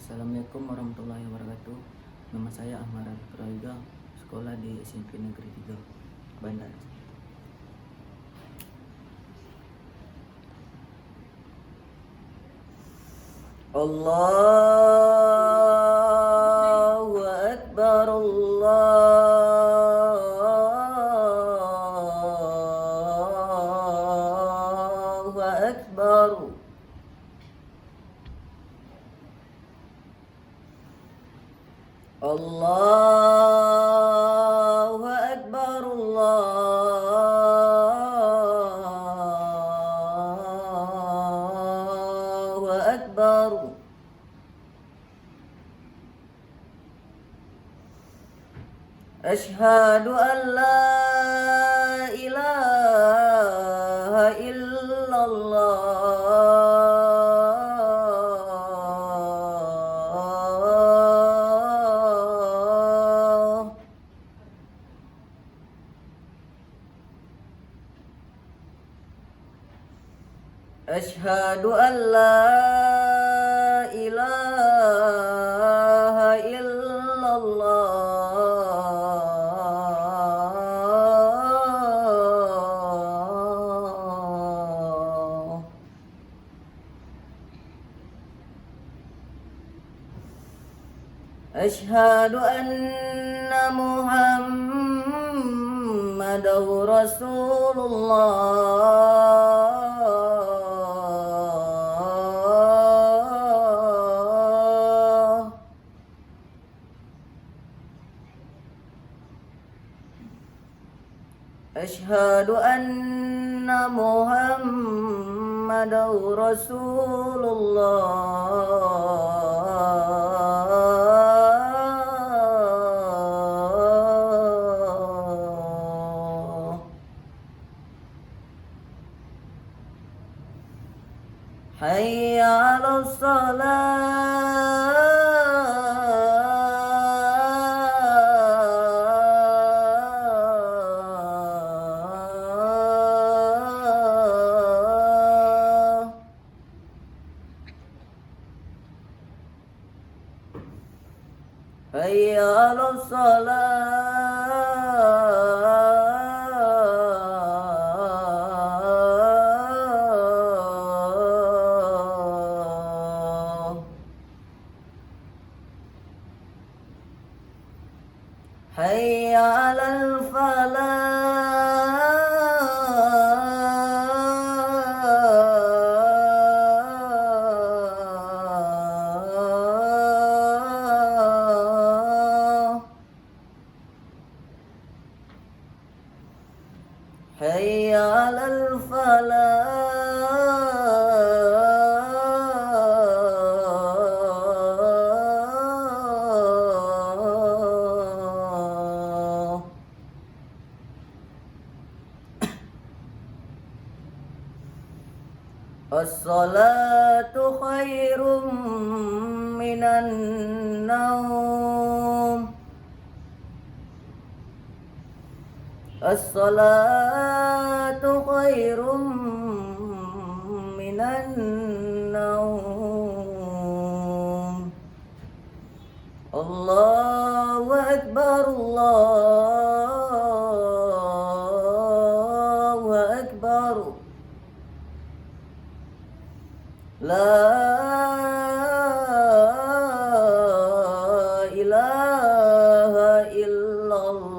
Assalamualaikum warahmatullahi wabarakatuh. Nama saya Ahmad Rafiq, sekolah di SMP Negeri 3 Bandar. Allahu Akbar, Allahu Akbar. Allahu Akbar, Allahu Akbar. Asyhadu an la ilaha illallah. Asyhadu an la ilaha illallah. Asyhadu anna Muhammadar Rasulullah. Asyhadu anna Muhammadar Rasulullah. Hayya 'alas salah. Hayya 'alas salah. Hayya 'alal falah. Hayya 'alal falah. As-salatu khairum minan naum. As-salatu khairum minan naum. Allahu Akbar, Allahu Akbar. La ilaha illallah.